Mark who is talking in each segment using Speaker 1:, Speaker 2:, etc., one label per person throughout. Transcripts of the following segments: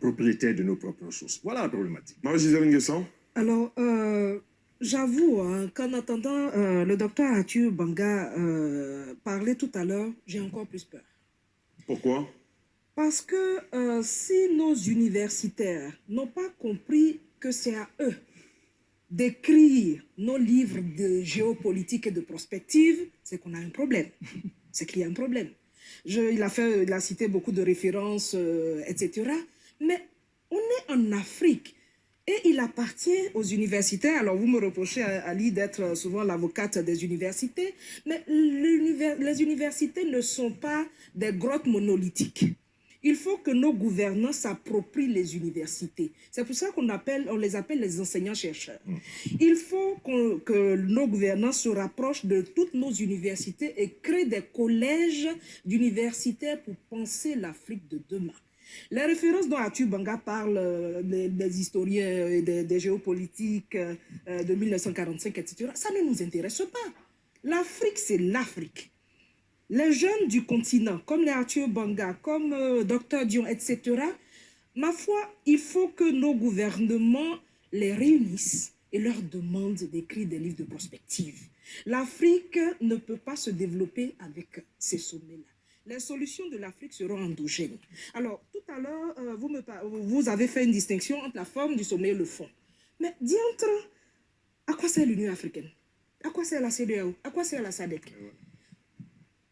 Speaker 1: propriétaires de nos propres ressources. Voilà la problématique.
Speaker 2: Marie-Gisèle Nguessan.
Speaker 3: Alors, j'avoue qu'en entendant le docteur Arthur Banga parler tout à l'heure, j'ai encore plus peur.
Speaker 2: Pourquoi?
Speaker 3: Parce que si nos universitaires n'ont pas compris que c'est à eux d'écrire nos livres de géopolitique et de prospective, c'est qu'on a un problème. C'est qu'il y a un problème. Il a cité beaucoup de références, etc. Mais on est en Afrique et il appartient aux universitaires. Alors vous me reprochez, Ali, d'être souvent l'avocate des universités, mais les universités ne sont pas des grottes monolithiques. Il faut que nos gouvernants s'approprient les universités. C'est pour ça qu'on les appelle les enseignants-chercheurs. Il faut que nos gouvernants se rapprochent de toutes nos universités et créent des collèges d'universitaires pour penser l'Afrique de demain. Les références dont Arthur Banga parle des historiens et des géopolitiques de 1945, etc., ça ne nous intéresse pas. L'Afrique, c'est l'Afrique. Les jeunes du continent, comme les Arthur Banga, comme Dr Dion, etc., ma foi, il faut que nos gouvernements les réunissent et leur demandent d'écrire des livres de prospective. L'Afrique ne peut pas se développer avec ces sommets-là. Les solutions de l'Afrique seront endogènes. Alors, tout à l'heure, vous avez fait une distinction entre la forme du sommet et le fond. Mais diantre, à quoi sert l'Union africaine? À quoi sert la CEDEAO? À quoi sert la SADC?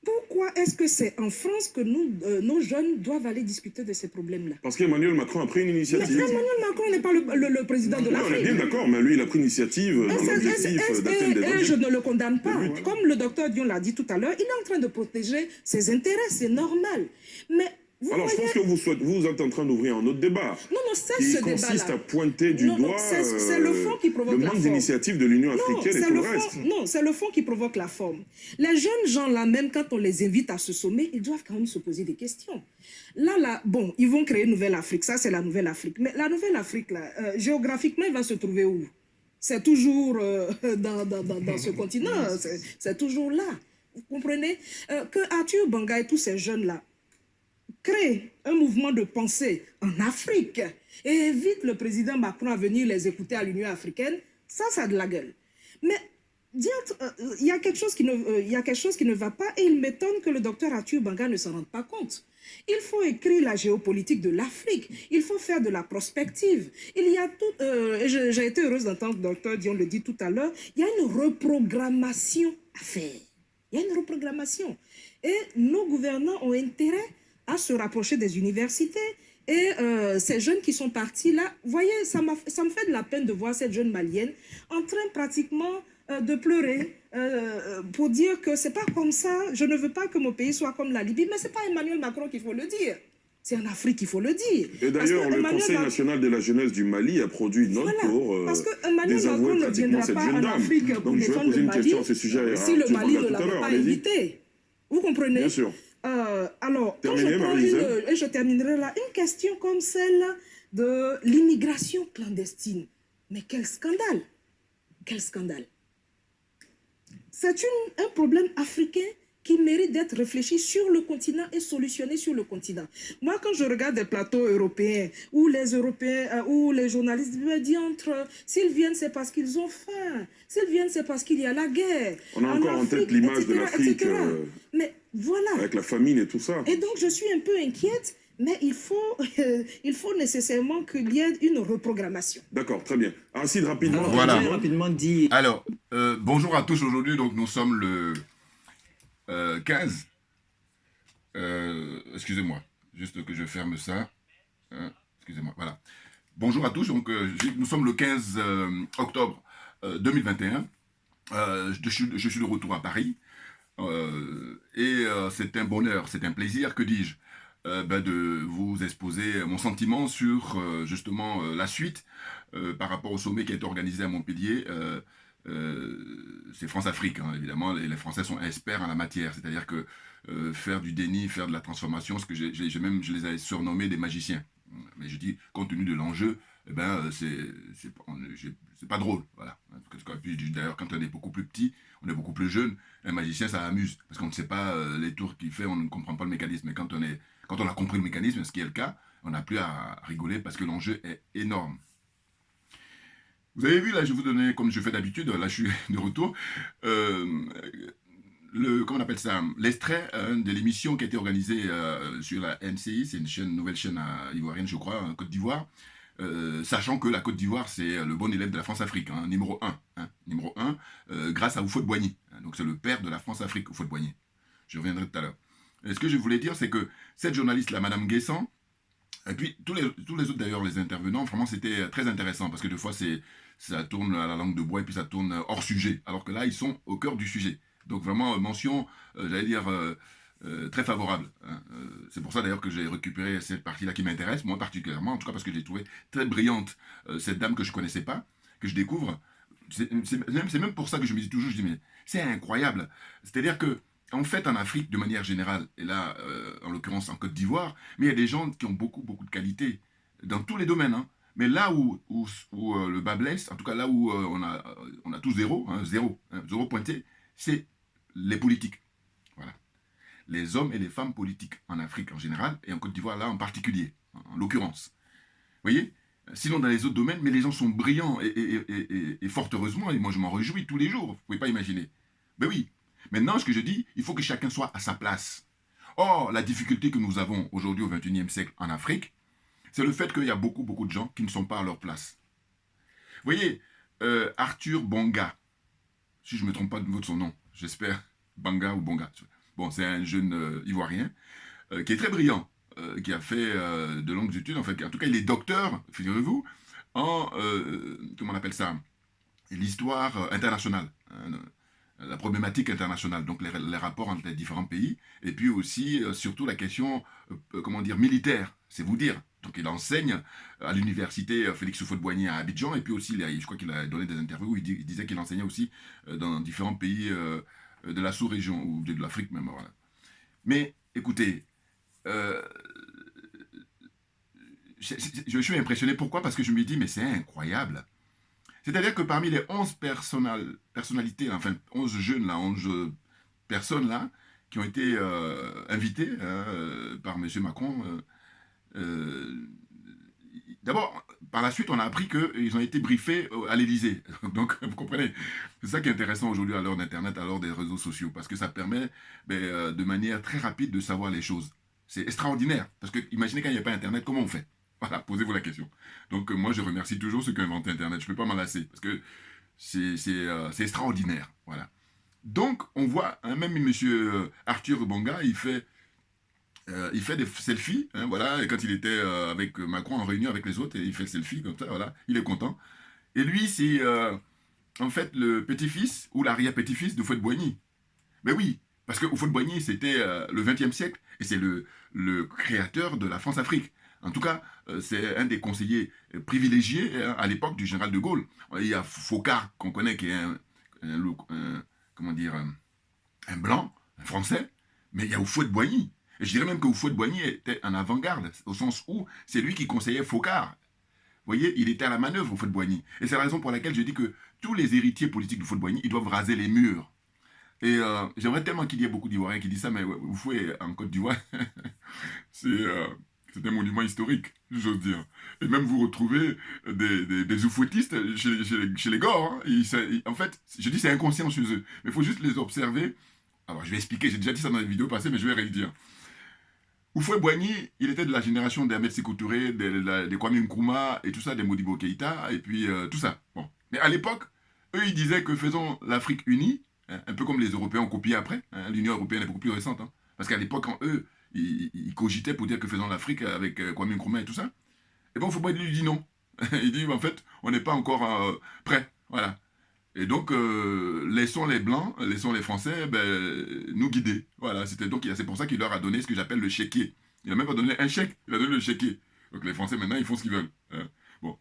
Speaker 3: Pourquoi est-ce que c'est en France que nos jeunes doivent aller discuter de ces problèmes-là?
Speaker 2: Parce qu'Emmanuel Macron a pris une initiative.
Speaker 3: Mais Emmanuel Macron n'est pas le président de l'Afrique.
Speaker 2: On est bien d'accord, mais lui, il a pris l'initiative dans l'objectif d'atteindre des objectifs.
Speaker 3: Je ne le condamne pas. Comme le docteur Dion l'a dit tout à l'heure, il est en train de protéger ses intérêts, c'est normal. Mais
Speaker 2: alors, je pense que vous êtes en train d'ouvrir un autre débat.
Speaker 3: Non, c'est ce débat-là.
Speaker 2: Qui consiste à pointer du doigt
Speaker 3: c'est le fond qui provoque
Speaker 2: le manque d'initiative de l'Union africaine et tout le reste.
Speaker 3: Non, c'est le fond qui provoque la forme. Les jeunes gens là, même quand on les invite à ce sommet, ils doivent quand même se poser des questions. Là, bon, ils vont créer une nouvelle Afrique. Ça, c'est la nouvelle Afrique. Mais la nouvelle Afrique, là, géographiquement, elle va se trouver où? C'est toujours dans ce continent. C'est toujours là. Vous comprenez? Que Arthur Banga et tous ces jeunes-là créent un mouvement de pensée en Afrique et invite le président Macron à venir les écouter à l'Union africaine, ça a de la gueule. Mais il y a quelque chose qui ne va pas et il m'étonne que le docteur Arthur Banga ne s'en rende pas compte. Il faut écrire la géopolitique de l'Afrique, il faut faire de la prospective. Il y a tout, j'ai été heureuse d'entendre le docteur Dion le dit tout à l'heure, il y a une reprogrammation à faire. Il y a une reprogrammation. Et nos gouvernants ont intérêt à se rapprocher des universités. Et ces jeunes qui sont partis là, vous voyez, ça me fait de la peine de voir cette jeune malienne en train pratiquement de pleurer pour dire que c'est pas comme ça, je ne veux pas que mon pays soit comme la Libye, mais c'est pas Emmanuel Macron qu'il faut le dire. C'est en Afrique qu'il faut le dire.
Speaker 2: Et d'ailleurs, le Conseil national de la jeunesse du Mali a produit une note pour
Speaker 3: parce que Emmanuel Macron ne viendra pas en Afrique pour défendre le Mali si le Mali ne l'avait pas invité. Vous comprenez?
Speaker 2: Bien sûr.
Speaker 3: Alors, et je terminerai là, une question comme celle de l'immigration clandestine. Mais quel scandale! Quel scandale! C'est un problème africain qui mérite d'être réfléchi sur le continent et solutionné sur le continent. Moi, quand je regarde des plateaux européens, où les Européens, où les journalistes me disent s'ils viennent, c'est parce qu'ils ont faim. S'ils viennent, c'est parce qu'il y a la guerre.
Speaker 2: On a encore en tête l'image de l'Afrique,
Speaker 3: mais voilà.
Speaker 2: Avec la famine et tout ça.
Speaker 3: Et donc, je suis un peu inquiète, mais il faut nécessairement qu'il y ait une reprogrammation.
Speaker 2: D'accord, très bien. Acide, rapidement.
Speaker 4: Alors,
Speaker 5: voilà.
Speaker 4: Rapidement dit.
Speaker 5: Alors, bonjour à tous aujourd'hui. Donc, nous sommes le 15. Excusez-moi, juste que je ferme ça. Excusez-moi, voilà. Bonjour à tous. Donc, nous sommes le 15 octobre 2021. Je suis de retour à Paris. C'est un bonheur, c'est un plaisir, que dis-je, de vous exposer mon sentiment sur justement la suite par rapport au sommet qui a été organisé à Montpellier. C'est France-Afrique, hein, évidemment, et les Français sont experts en la matière, c'est-à-dire que faire du déni, faire de la transformation, ce que je les ai surnommés des magiciens. Mais je dis, compte tenu de l'enjeu, eh ben, c'est pas drôle, voilà. D'ailleurs, quand on est beaucoup plus petit, on est beaucoup plus jeune, un magicien, ça amuse, parce qu'on ne sait pas les tours qu'il fait, on ne comprend pas le mécanisme. Mais quand on a compris le mécanisme, ce qui est le cas, on n'a plus à rigoler parce que l'enjeu est énorme. Vous avez vu, là, je vais vous donner, comme je fais d'habitude, là, je suis de retour, comment on appelle ça, l'extrait de l'émission qui a été organisée sur la NCI, c'est une nouvelle chaîne ivoirienne, je crois, en Côte d'Ivoire, sachant que la Côte d'Ivoire, c'est le bon élève de la France-Afrique, hein, numéro 1, grâce à Houphouët-Boigny. Donc c'est le père de la France-Afrique, Houphouët-Boigny. Je reviendrai tout à l'heure. Et ce que je voulais dire, c'est que cette journaliste-là, Madame Guessant, et puis tous les autres d'ailleurs, les intervenants, vraiment c'était très intéressant, parce que des fois ça tourne à la langue de bois et puis ça tourne hors sujet, alors que là, ils sont au cœur du sujet. Donc vraiment, mention, j'allais dire, très favorable. Hein. C'est pour ça d'ailleurs que j'ai récupéré cette partie-là qui m'intéresse, moi particulièrement, en tout cas parce que j'ai trouvé très brillante cette dame que je ne connaissais pas, que je découvre. C'est même pour ça que je me dis toujours, je dis, mais c'est incroyable. C'est-à-dire que, en fait, en Afrique, de manière générale, et là, en l'occurrence en Côte d'Ivoire, mais il y a des gens qui ont beaucoup de qualités, dans tous les domaines, hein. Mais là où le bas blesse, en tout cas là où on a tout zéro pointé, c'est les politiques. Voilà. Les hommes et les femmes politiques en Afrique en général, et en Côte d'Ivoire là en particulier, en l'occurrence. Vous voyez? Sinon dans les autres domaines, mais les gens sont brillants, et fort heureusement, et moi je m'en réjouis tous les jours, vous ne pouvez pas imaginer. Ben oui. Maintenant, ce que je dis, il faut que chacun soit à sa place. Or, la difficulté que nous avons aujourd'hui au XXIe siècle en Afrique, c'est le fait qu'il y a beaucoup de gens qui ne sont pas à leur place. Vous voyez, Arthur Bonga, si je ne me trompe pas de son nom, j'espère, Banga ou Bonga. Bon, c'est un jeune Ivoirien qui est très brillant, qui a fait de longues études, en fait, en tout cas, il est docteur, figurez-vous, en, comment on appelle ça, l'histoire internationale, hein, la problématique internationale, donc les rapports entre les différents pays, et puis aussi, surtout, la question, comment dire, militaire, c'est vous dire. Donc il enseigne à l'université Félix Houphouët-Boigny à Abidjan, et puis aussi, je crois qu'il a donné des interviews où il disait qu'il enseignait aussi dans différents pays de la sous-région, ou de l'Afrique même, voilà. Mais, écoutez, je suis impressionné, pourquoi? Parce que je me dis, mais c'est incroyable. C'est-à-dire que parmi les 11 personnalités, enfin 11 jeunes, là, 11 personnes là, qui ont été invitées par M. Macron, d'abord, par la suite, on a appris qu'ils ont été briefés à l'Élysée. Donc, vous comprenez, c'est ça qui est intéressant aujourd'hui à l'heure d'Internet, à l'heure des réseaux sociaux, parce que ça permet de manière très rapide de savoir les choses. C'est extraordinaire, parce que imaginez quand il n'y a pas Internet, comment on fait? Voilà, posez-vous la question. Donc, moi, je remercie toujours ceux qui ont inventé Internet. Je ne peux pas m'en lasser, parce que c'est extraordinaire. Voilà. Donc, on voit, hein, même M. Arthur Bonga, il fait des selfies, hein, voilà, et quand il était avec Macron en réunion avec les autres, et il fait le selfie comme ça, voilà, il est content. Et lui, c'est en fait le petit-fils ou l'arrière-petit-fils de Houphouët-Boigny. Ben oui, parce que Houphouët-Boigny, c'était le XXe siècle, et c'est le créateur de la France-Afrique. En tout cas, c'est un des conseillers privilégiés à l'époque du général de Gaulle. Il y a Focard, qu'on connaît, qui est comment dire, un blanc, un français, mais il y a Houphouët-Boigny. Et je dirais même que Houphouët-Boigny était en avant-garde, au sens où c'est lui qui conseillait Focard. Vous voyez, il était à la manœuvre, Houphouët-Boigny. Et c'est la raison pour laquelle je dis que tous les héritiers politiques de Houphouët-Boigny, ils doivent raser les murs. Et j'aimerais tellement qu'il y ait beaucoup d'Ivoiriens qui disent ça, mais Houphouët en Côte d'Ivoire, c'est un monument historique, j'ose dire. Et même vous retrouvez des oufouettistes chez les Gors. Hein. En fait, je dis c'est inconscient chez eux. Mais il faut juste les observer. Alors, je vais expliquer, j'ai déjà dit ça dans les vidéos passées, mais je vais réédire. Houphouët-Boigny, il était de la génération d'Ahmed Sékou Touré, des Kwame Nkrumah, et tout ça, des Modibo Keïta, et puis tout ça. Bon. Mais à l'époque, eux, ils disaient que faisons l'Afrique unie, hein, un peu comme les Européens ont copié après. Hein, l'Union européenne est beaucoup plus récente. Hein, parce qu'à l'époque, quand eux, il cogitait pour dire que faisons l'Afrique avec Kwame Nkrumah et tout ça. Et bon, Houphouët-Boigny lui dit non. Il dit, en fait, on n'est pas encore prêt. Voilà. Et donc, laissons les Blancs, laissons les Français nous guider. Voilà, donc c'est pour ça qu'il leur a donné ce que j'appelle le chéquier. Il n'a même pas donné un chèque, il a donné le chéquier. Donc les Français, maintenant, ils font ce qu'ils veulent. Hein. Bon,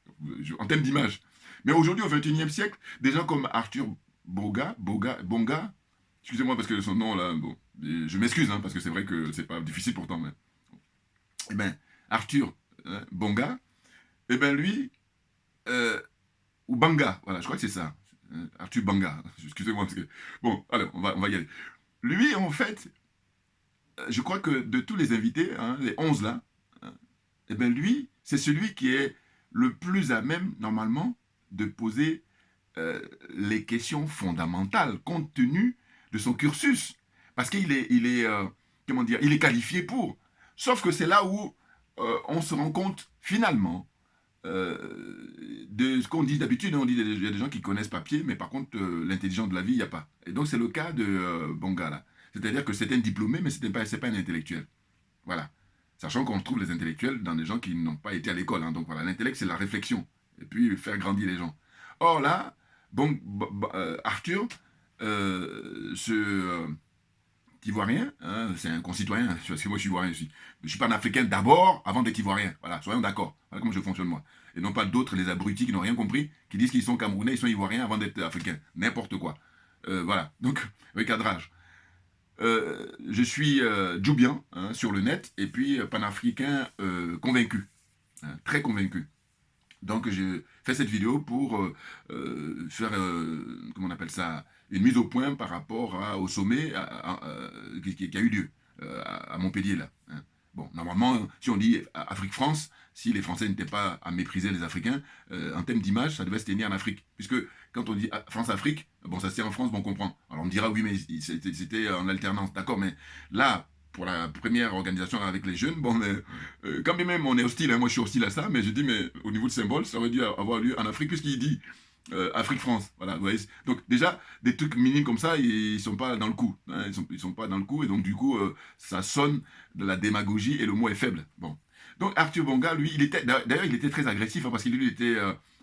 Speaker 5: en termes d'image. Mais aujourd'hui, au XXIe siècle, des gens comme Arthur Bonga, excusez-moi parce que son nom, là, bon, je m'excuse, hein, parce que c'est vrai que c'est pas difficile pourtant, mais... Eh bien, Arthur Bonga, eh bien lui, ou Banga, voilà, je crois que c'est ça. Arthur Banga, excusez-moi. Parce que... Bon, alors, on va y aller. Lui, en fait, je crois que de tous les invités, hein, les 11 là, hein, eh bien lui, c'est celui qui est le plus à même, normalement, de poser les questions fondamentales, compte tenu de son cursus. Parce qu'il est, comment dire, il est qualifié pour. Sauf que c'est là où on se rend compte, finalement, de ce qu'on dit d'habitude. On dit qu'il y a des gens qui connaissent papier, mais par contre, l'intelligence de la vie, il n'y a pas. Et donc, c'est le cas de Bonga, là. C'est-à-dire que c'est un diplômé, mais ce n'est pas un intellectuel. Voilà. Sachant qu'on trouve les intellectuels dans des gens qui n'ont pas été à l'école. Hein. Donc voilà, l'intellect, c'est la réflexion. Et puis, faire grandir les gens. Or là, Arthur, Ivoirien, hein, c'est un concitoyen, parce que moi je suis ivoirien aussi. Je ne suis pas un Africain d'abord, avant d'être ivoirien. Voilà, soyons d'accord. Voilà comment je fonctionne moi. Et non pas d'autres, les abrutis qui n'ont rien compris, qui disent qu'ils sont camerounais, ils sont ivoiriens avant d'être africains. N'importe quoi. Voilà, donc, recadrage. Je suis djoubien hein, sur le net, et puis panafricain convaincu, hein, très convaincu. Donc je fais cette vidéo pour faire, comment on appelle ça, une mise au point par rapport au sommet qui a eu lieu à Montpellier là. Hein. Bon, normalement, si on dit Afrique-France, si les Français n'étaient pas à mépriser les Africains, en termes d'image, ça devait se tenir en Afrique. Puisque quand on dit France-Afrique, bon, ça se tient en France, bon, on comprend. Alors on me dira, oui, mais c'était en alternance, d'accord, mais là, pour la première organisation avec les jeunes, bon, mais quand même on est hostile, hein, moi je suis hostile à ça, mais je dis, mais au niveau de symbole, ça aurait dû avoir lieu en Afrique, puisqu'il dit Afrique-France, voilà, vous voyez. Donc déjà, des trucs minimes comme ça, ils sont pas dans le coup, hein, ils sont pas dans le coup, et donc du coup, ça sonne de la démagogie, et le mot est faible, bon. Donc Arthur Bonga, lui, d'ailleurs, il était très agressif, hein, parce qu'il lui était,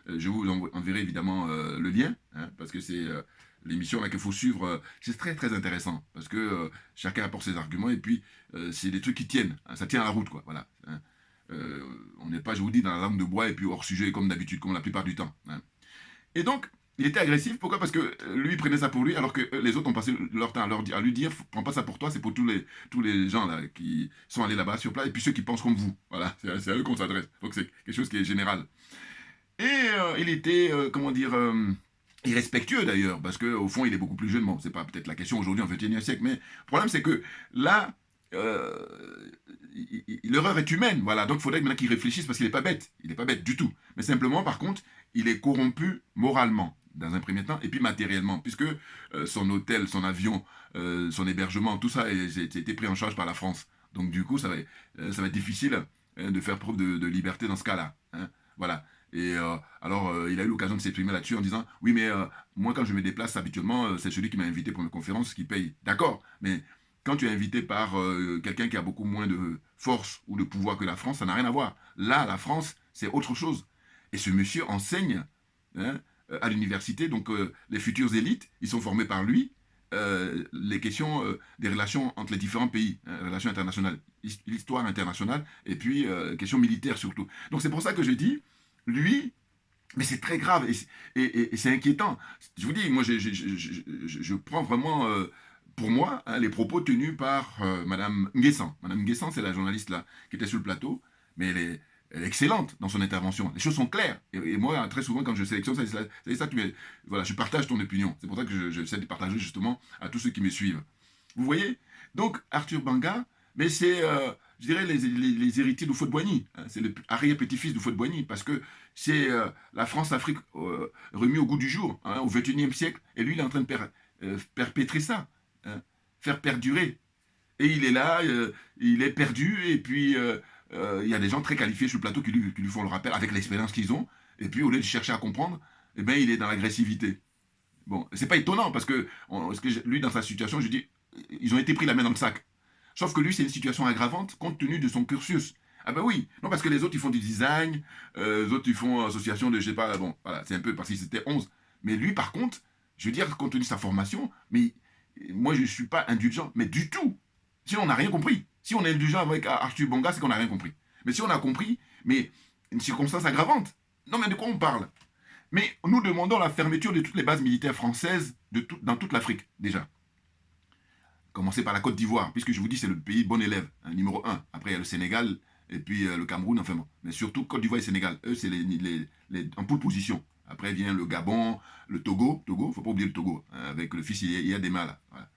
Speaker 5: je vous enverrai évidemment le lien, hein, parce que c'est l'émission là qu'il faut suivre, c'est très très intéressant, parce que chacun apporte ses arguments, et puis c'est des trucs qui tiennent, hein, ça tient à la route, quoi, voilà. Hein. On n'est pas, je vous dis, dans la langue de bois, et puis hors sujet, comme d'habitude, comme la plupart du temps. Hein. Et donc, il était agressif, pourquoi? Parce que lui, il prenait ça pour lui, alors que les autres ont passé leur temps à lui dire, prends pas ça pour toi, c'est pour tous les gens là, qui sont allés là-bas sur place, et puis ceux qui pensent comme vous, voilà, c'est à eux qu'on s'adresse, donc c'est quelque chose qui est général. Et il était, comment dire, irrespectueux d'ailleurs, parce qu'au fond, il est beaucoup plus jeune, bon, c'est pas peut-être la question aujourd'hui en 21e siècle, mais le problème c'est que là, l'erreur est humaine, voilà, donc il faudrait maintenant qu'il réfléchisse, parce qu'il n'est pas bête, il n'est pas bête du tout, mais simplement, par contre, il est corrompu moralement, dans un premier temps, et puis matériellement, puisque son hôtel, son avion, son hébergement, tout ça a été pris en charge par la France. Donc du coup, ça va être difficile de faire preuve de liberté dans ce cas-là. Hein, voilà. Et alors, il a eu l'occasion de s'exprimer là-dessus en disant « Oui, mais moi, quand je me déplace habituellement, c'est celui qui m'a invité pour mes conférences qui paye. » D'accord, mais quand tu es invité par quelqu'un qui a beaucoup moins de force ou de pouvoir que la France, ça n'a rien à voir. Là, la France, c'est autre chose. Et ce monsieur enseigne hein, à l'université, donc les futures élites, ils sont formés par lui, les questions des relations entre les différents pays, relations internationales, l'histoire internationale, et puis questions militaires surtout. Donc c'est pour ça que je dis, lui, mais c'est très grave, et c'est inquiétant. Je vous dis, moi je prends vraiment, pour moi, hein, les propos tenus par Madame Nguessan. Madame Nguessan, c'est la journaliste là, qui était sur le plateau, mais elle est excellente dans son intervention. Les choses sont claires. Et moi, très souvent, quand je sélectionne, c'est ça que voilà, je partage ton opinion. C'est pour ça que j'essaie de partager justement à tous ceux qui me suivent. Vous voyez? Donc, Arthur Bonga, mais c'est, je dirais, les héritiers d'Houphouët-Boigny. Hein, c'est le arrière-petit-fils d'Houphouët-Boigny, parce que c'est la France-Afrique remis au goût du jour, hein, au XXIe siècle, et lui, il est en train de perpétrer ça, hein, faire perdurer. Et il est là, il est perdu, et puis... il y a des gens très qualifiés sur le plateau qui lui font le rappel avec l'expérience qu'ils ont, et puis au lieu de chercher à comprendre, eh ben, il est dans l'agressivité. Bon, c'est pas étonnant, parce que lui, dans sa situation, je dis, ils ont été pris la main dans le sac. Sauf que lui, c'est une situation aggravante, compte tenu de son cursus. Ah ben oui, non, parce que les autres, ils font du design, les autres, ils font association de, je sais pas, bon, voilà, c'est un peu, parce qu'ils étaient 11. Mais lui, par contre, je veux dire, compte tenu de sa formation, mais moi, je suis pas indulgent, mais du tout. Sinon, on n'a rien compris. Si on est indulgent avec Arthur Bonga, c'est qu'on n'a rien compris. Mais si on a compris, mais une circonstance aggravante. Non, mais de quoi on parle? Mais nous demandons la fermeture de toutes les bases militaires françaises dans toute l'Afrique, déjà. Commencer par la Côte d'Ivoire, puisque je vous dis, c'est le pays bon élève, hein, numéro 1. Après, il y a le Sénégal, et puis le Cameroun, enfin bon. Mais surtout, Côte d'Ivoire et Sénégal, eux, c'est en pole position. Après vient le Gabon, le Togo, il ne faut pas oublier le Togo, hein, avec le fils Yadema, là. Voilà.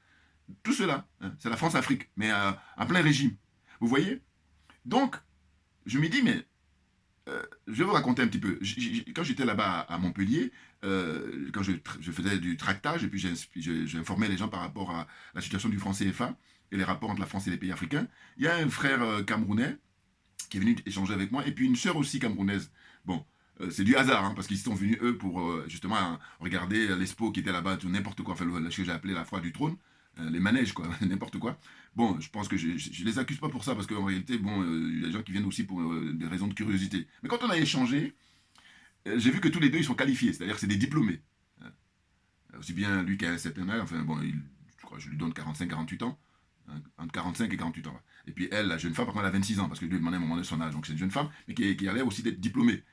Speaker 5: Tout cela, hein, c'est la France-Afrique, mais en plein régime. Vous voyez? Donc, je me dis, mais je vais vous raconter un petit peu. Quand j'étais là-bas à Montpellier, quand je faisais du tractage, et puis j'informais les gens par rapport à la situation du franc CFA et les rapports entre la France et les pays africains, il y a un frère camerounais qui est venu échanger avec moi, et puis une sœur aussi camerounaise. Bon, c'est du hasard, hein, parce qu'ils sont venus, eux, pour justement regarder l'expo qui était là-bas, n'importe quoi, enfin, ce que j'ai appelé la foire du trône, les manèges, quoi, n'importe quoi. Bon, je pense que je les accuse pas pour ça, parce qu'en réalité, bon, il y a des gens qui viennent aussi pour des raisons de curiosité. Mais quand on a échangé, j'ai vu que tous les deux, ils sont qualifiés, c'est-à-dire que c'est des diplômés. Aussi bien lui qui a un certain âge, enfin, bon, je crois que je lui donne 45-48 ans, hein, entre 45 et 48 ans. Et puis elle, la jeune femme, par contre, elle a 26 ans, parce que je lui ai demandé à un moment de son âge, donc c'est une jeune femme, mais qui a l'air aussi d'être diplômée.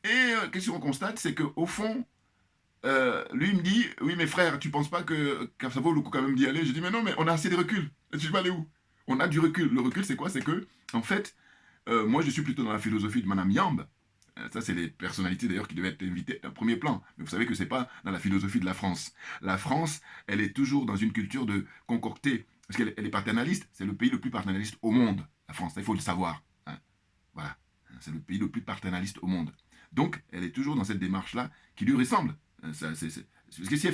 Speaker 5: Et qu'est-ce qu'on constate, c'est qu'au fond, lui il me dit, oui mais frère, tu penses pas que ça vaut le coup quand même d'y aller? Je dis, mais non, mais on a assez de recul. Et tu vas aller où? On a du recul. Le recul, c'est quoi? C'est que, en fait, moi je suis plutôt dans la philosophie de Madame Yamb. Ça, c'est les personnalités d'ailleurs qui devaient être invitées à premier plan. Mais vous savez que c'est pas dans la philosophie de la France. La France, elle est toujours dans une culture de concocter, parce qu'elle est paternaliste. C'est le pays le plus paternaliste au monde, la France. Ça, il faut le savoir. Hein. Voilà. C'est le pays le plus paternaliste au monde. Donc, elle est toujours dans cette démarche-là qui lui ressemble. Parce que si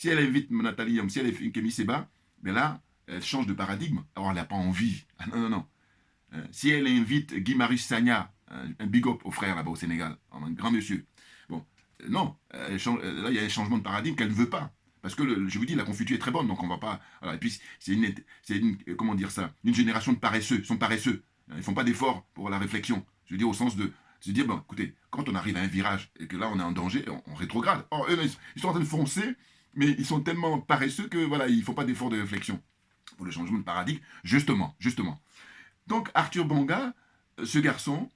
Speaker 5: elle invite Nathalie, si elle est Kémy Séba, ben là, elle change de paradigme. Alors, elle n'a pas envie. Ah, non, non, non. Si elle invite Guy-Marius Sagna, un big up au frère là-bas au Sénégal, un grand monsieur, bon, non, là, il y a un changement de paradigme qu'elle ne veut pas. Parce que, je vous dis, la confiture est très bonne, donc on ne va pas... Voilà. Et puis, c'est une, comment dire ça, une génération de paresseux, ils sont paresseux. Ils ne font pas d'efforts pour la réflexion. Je veux dire, au sens de se dire, bon, écoutez, quand on arrive à un virage et que là, on est en danger, on rétrograde. Or, eux, ils sont en train de foncer, mais ils sont tellement paresseux que, voilà, ils ne font pas d'efforts de réflexion pour le changement de paradigme, justement. Donc, Arthur Banga, ce garçon,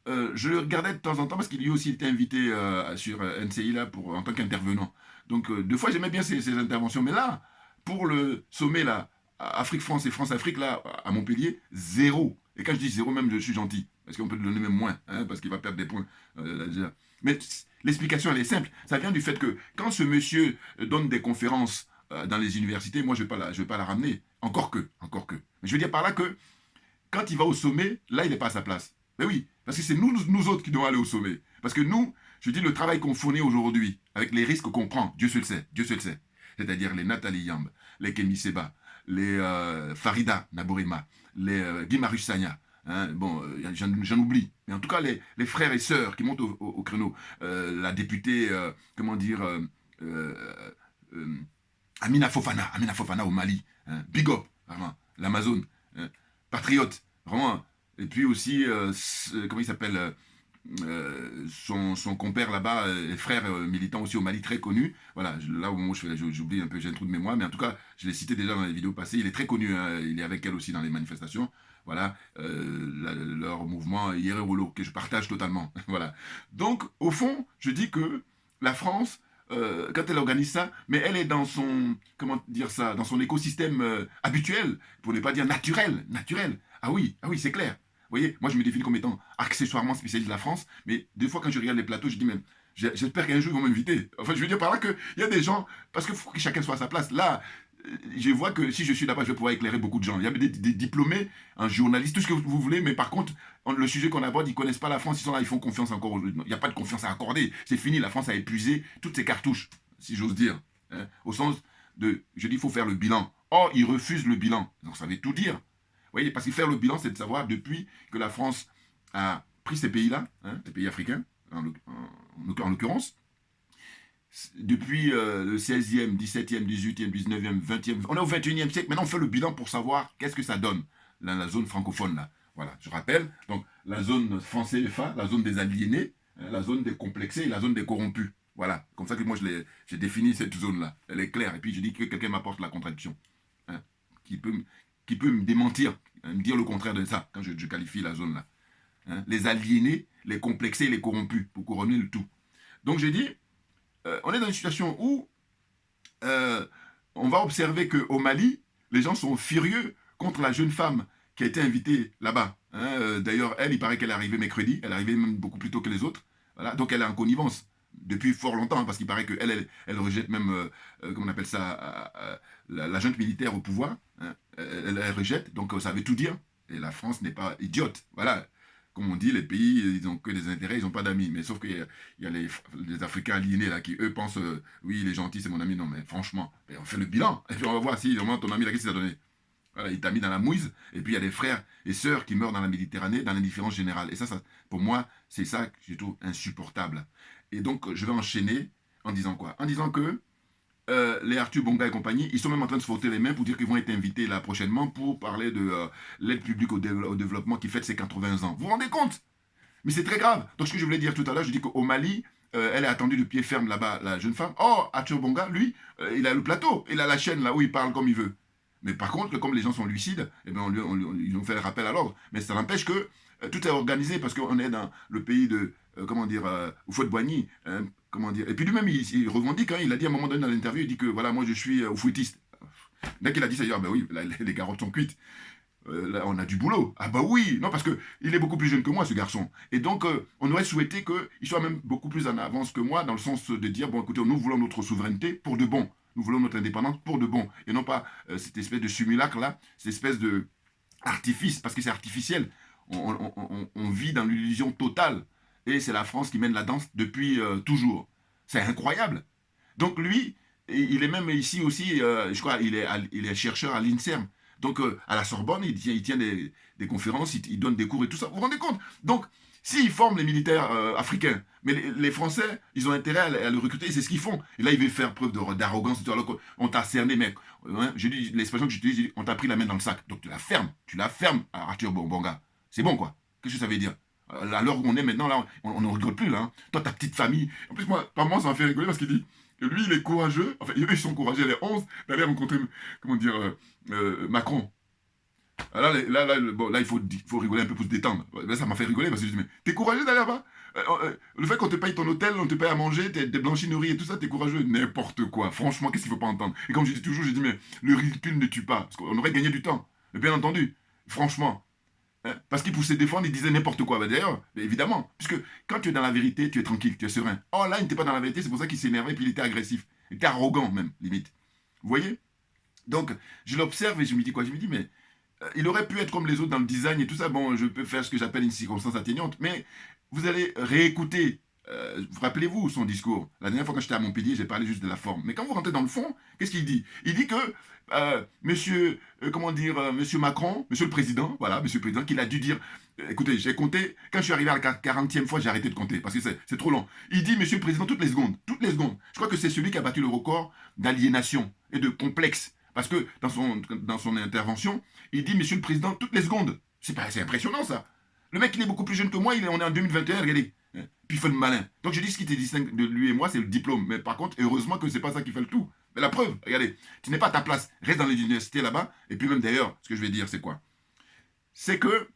Speaker 5: je le regardais de temps en temps parce qu'il lui aussi était invité sur NCI là, en tant qu'intervenant. Donc, deux fois, j'aimais bien ses interventions. Mais là, pour le sommet, là, Afrique-France et France-Afrique, là, à Montpellier, zéro. Et quand je dis zéro, même, je suis gentil. Parce qu'on peut le donner même moins, hein, parce qu'il va perdre des points. Mais l'explication, elle est simple. Ça vient du fait que quand ce monsieur donne des conférences dans les universités, moi, je ne vais pas la ramener. Encore que. Mais je veux dire par là que quand il va au sommet, là, il n'est pas à sa place. Mais oui, parce que c'est nous autres qui devons aller au sommet. Parce que nous, je dis, le travail qu'on fournit aujourd'hui, avec les risques qu'on prend, Dieu seul le sait. C'est-à-dire les Nathalie Yamb, les Kémy Séba, les Farida Nabourima, les Guy-Marius Sagna, hein, bon, j'en oublie. Mais en tout cas, les frères et sœurs qui montent au créneau, la députée, Amina Fofana au Mali, hein, big up, vraiment, l'Amazone, hein, patriote, vraiment. Et puis aussi, comment il s'appelle, son compère là-bas, frère militant aussi au Mali, très connu. Voilà, là au moment où j'oublie un peu, j'ai un trou de mémoire, mais en tout cas, je l'ai cité déjà dans les vidéos passées, il est très connu, hein, il est avec elle aussi dans les manifestations. Voilà, leur mouvement Yerewolo, que je partage totalement. Voilà. Donc, au fond, je dis que la France, quand elle organise ça, mais elle est dans son, comment dire ça, dans son écosystème habituel, pour ne pas dire naturel. Ah oui, c'est clair. Vous voyez, moi je me définis comme étant accessoirement spécialiste de la France, mais des fois quand je regarde les plateaux, je dis même, j'espère qu'un jour ils vont m'inviter. Enfin, je veux dire par là qu'il y a des gens, parce qu'il faut que chacun soit à sa place. Là, je vois que si je suis là-bas, je vais pouvoir éclairer beaucoup de gens. Il y a des diplômés, un journaliste, tout ce que vous voulez, mais par contre, le sujet qu'on aborde, ils ne connaissent pas la France, ils sont là, ils font confiance encore. Il n'y a pas de confiance à accorder. C'est fini, la France a épuisé toutes ses cartouches, si j'ose dire. Hein, au sens de, je dis, il faut faire le bilan. Or, ils refusent le bilan. Donc ça veut tout dire. Vous voyez, parce que faire le bilan, c'est de savoir, depuis que la France a pris ces pays-là, hein, les pays africains, en l'occurrence, depuis le 16e, 17e, 18e, 19e, 20e, on est au 21e siècle, maintenant on fait le bilan pour savoir qu'est-ce que ça donne, dans la zone francophone, là. Voilà, je rappelle, donc la zone France-CFA, la zone des aliénés, la zone des complexés et la zone des corrompus. Voilà, comme ça que moi j'ai défini cette zone-là. Elle est claire, et puis je dis que quelqu'un m'apporte la contradiction, hein, qui peut me démentir, me dire le contraire de ça, quand je qualifie la zone là. Hein, les aliénés, les complexés et les corrompus, pour couronner le tout. Donc j'ai dit, on est dans une situation où on va observer qu'au Mali, les gens sont furieux contre la jeune femme qui a été invitée là-bas. Hein, d'ailleurs, elle, il paraît qu'elle est arrivée mercredi, elle est arrivée même beaucoup plus tôt que les autres. Voilà, donc elle est en connivence depuis fort longtemps, hein, parce qu'il paraît qu'elle elle rejette même, comment on appelle ça, la junte militaire au pouvoir. Hein, elle rejette, donc ça veut tout dire. Et la France n'est pas idiote. Voilà. comme on dit, les pays, ils n'ont que des intérêts, ils n'ont pas d'amis. Mais sauf qu'il y a les Africains aliénés là qui, eux, pensent, oui, il est gentil, c'est mon ami. Non, mais franchement, on fait le bilan. Et puis on va voir si, vraiment, ton ami, là, qu'est-ce qu'il a donné? Voilà, il t'a mis dans la mouise. Et puis il y a des frères et sœurs qui meurent dans la Méditerranée, dans l'indifférence générale. Et ça, pour moi, c'est ça que je trouve insupportable. Et donc, je vais enchaîner en disant quoi? En disant que les Arthur Bonga et compagnie, ils sont même en train de se frotter les mains pour dire qu'ils vont être invités là prochainement pour parler de l'aide publique au développement qui fête ses 80 ans. Vous vous rendez compte? Mais c'est très grave. Donc ce que je voulais dire tout à l'heure, je dis qu'au Mali, elle est attendue de pied ferme là-bas, la jeune femme. Oh, Arthur Bonga, lui, il a le plateau, il a la chaîne là où il parle comme il veut. Mais par contre, comme les gens sont lucides, eh bien, ils ont fait le rappel à l'ordre. Mais ça n'empêche que tout est organisé parce qu'on est dans le pays de, comment dire, Houphouët-Boigny, hein, comment dire. Et puis lui-même, il revendique, hein, il a dit à un moment donné dans l'interview, il dit que voilà, moi je suis fouettiste. Dès qu'il a dit ça, il dit, ah ben oui, là, les carottes sont cuites. Là, on a du boulot. Ah bah oui, non, parce qu'il est beaucoup plus jeune que moi, ce garçon. Et donc, on aurait souhaité qu'il soit même beaucoup plus en avance que moi, dans le sens de dire, bon, écoutez, nous voulons notre souveraineté pour de bon. Nous voulons notre indépendance pour de bon. Et non pas cette espèce de simulacre-là, cette espèce de artifice, parce que c'est artificiel. On vit dans l'illusion totale. Et c'est la France qui mène la danse depuis toujours. C'est incroyable. Donc lui, il est même ici aussi, je crois, il est chercheur à l'INSERM. Donc à la Sorbonne, il tient des conférences, il donne des cours et tout ça. Vous vous rendez compte? Donc, s'ils forment les militaires africains, mais les Français, ils ont intérêt à le recruter, c'est ce qu'ils font. Et là, ils veulent faire preuve d'arrogance. On t'a cerné, mec. Hein, j'ai dit l'expression que j'utilise, on t'a pris la main dans le sac. Donc tu la fermes à Arthur Bonga. C'est bon, quoi. Qu'est-ce que ça veut dire? À l'heure où on est maintenant, là, on ne rigole plus, là. Hein. Toi, ta petite famille. En plus, moi, par moi, ça m'a fait rigoler parce qu'il dit que lui, il est courageux. Enfin, eux, ils sont courageux, les 11, d'aller rencontrer, comment dire, Macron. Bon, là, il faut rigoler un peu pour se détendre. Là, ça m'a fait rigoler parce que je dis, mais t'es courageux d'aller là-bas? Le fait qu'on te paye ton hôtel, on te paye à manger, des blanchineries et tout ça, t'es courageux? N'importe quoi. Franchement, qu'est-ce qu'il faut pas entendre? Et comme je dis toujours, je dis, mais le ridicule ne tue pas. Parce qu'on aurait gagné du temps. Mais bien entendu, franchement. Hein, parce qu'il pour se défendre, il disait n'importe quoi. Bah, d'ailleurs, évidemment. Puisque quand tu es dans la vérité, tu es tranquille, tu es serein. Oh là, il n'était pas dans la vérité, c'est pour ça qu'il s'énervait, puis il était agressif. Il était arrogant même, limite. Vous voyez? Donc, je l'observe et je me dis quoi? Je me dis, mais il aurait pu être comme les autres dans le design et tout ça. Bon, je peux faire ce que j'appelle une circonstance atténuante, mais vous allez réécouter. Vous rappelez-vous son discours? La dernière fois quand j'étais à Montpellier, j'ai parlé juste de la forme. Mais quand vous rentrez dans le fond, qu'est-ce qu'il dit? Il dit que monsieur Macron, monsieur le président, voilà, monsieur le président, qu'il a dû dire, écoutez, j'ai compté, quand je suis arrivé à la 40e fois, j'ai arrêté de compter, parce que c'est trop long. Il dit, monsieur le président, toutes les secondes. Je crois que c'est celui qui a battu le record d'aliénation et de complexe. Parce que dans son intervention, il dit, monsieur le président, toutes les secondes. C'est impressionnant, ça. Le mec, il est beaucoup plus jeune que moi, on est en 2021, regardez. Puis il fait le malin. Donc je dis, ce qui te distingue de lui et moi, c'est le diplôme. Mais par contre, heureusement que c'est pas ça qui fait le tout. Mais la preuve, regardez, tu n'es pas à ta place. Reste dans les universités là-bas. Et puis même d'ailleurs, ce que je vais dire, c'est quoi? C'est que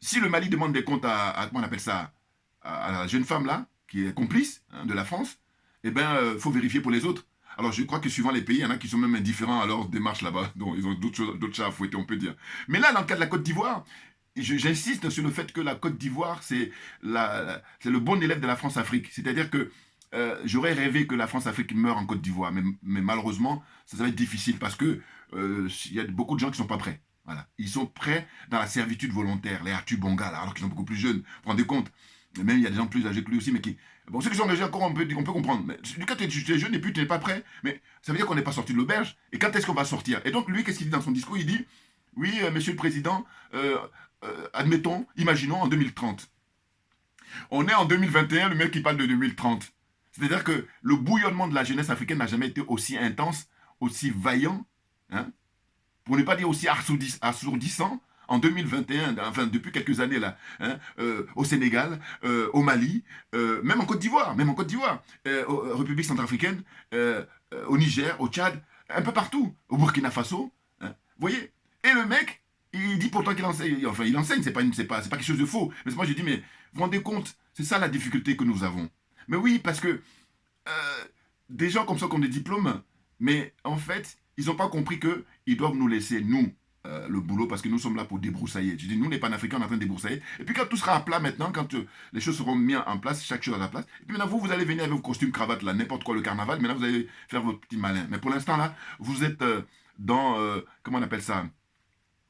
Speaker 5: si le Mali demande des comptes comment on appelle ça, à la jeune femme là, qui est complice de la France, eh bien, faut vérifier pour les autres. Alors, je crois que suivant les pays, il y en a qui sont même indifférents à leur démarche là-bas. Donc, ils ont d'autres chats à fouetter, on peut dire. Mais là, dans le cas de la Côte d'Ivoire, j'insiste sur le fait que la Côte d'Ivoire, c'est le bon élève de la France-Afrique. C'est-à-dire que j'aurais rêvé que la France-Afrique meure en Côte d'Ivoire. Mais malheureusement, ça va être difficile parce que il y a beaucoup de gens qui ne sont pas prêts. Voilà. Ils sont prêts dans la servitude volontaire, les Arthur Bonga, là, alors qu'ils sont beaucoup plus jeunes. Vous vous rendez compte? Même il y a des gens plus âgés que lui aussi, mais qui... Bon, ceux qui sont engagés encore, on peut comprendre. Mais quand tu es jeune et puis tu n'es pas prêt, mais ça veut dire qu'on n'est pas sorti de l'auberge. Et quand est-ce qu'on va sortir? Et donc lui, qu'est-ce qu'il dit dans son discours? Il dit, oui, monsieur le président, admettons, imaginons en 2030. On est en 2021, le mec qui parle de 2030. C'est-à-dire que le bouillonnement de la jeunesse africaine n'a jamais été aussi intense, aussi vaillant, hein, pour ne pas dire aussi assourdissant, en 2021, enfin depuis quelques années là, hein, au Sénégal, au Mali, même en Côte d'Ivoire, République centrafricaine, au Niger, au Tchad, un peu partout, au Burkina Faso, hein, vous voyez. Et le mec, il dit pourtant qu'il enseigne, enfin il enseigne, c'est pas quelque chose de faux. Mais moi je dis, mais vous vous rendez compte, c'est ça la difficulté que nous avons. Mais oui, parce que des gens comme ça qui ont des diplômes, mais en fait, ils n'ont pas compris qu'ils doivent nous laisser, nous, le boulot, parce que nous sommes là pour débroussailler. Je dis, nous, les panafricains, on est en train de débroussailler. Et puis quand tout sera à plat maintenant, quand les choses seront mises en place, chaque chose à la place, et puis maintenant, vous allez venir avec vos costumes, cravates, là, n'importe quoi, le carnaval, maintenant, vous allez faire votre petit malin. Mais pour l'instant, là, vous êtes dans, comment on appelle ça,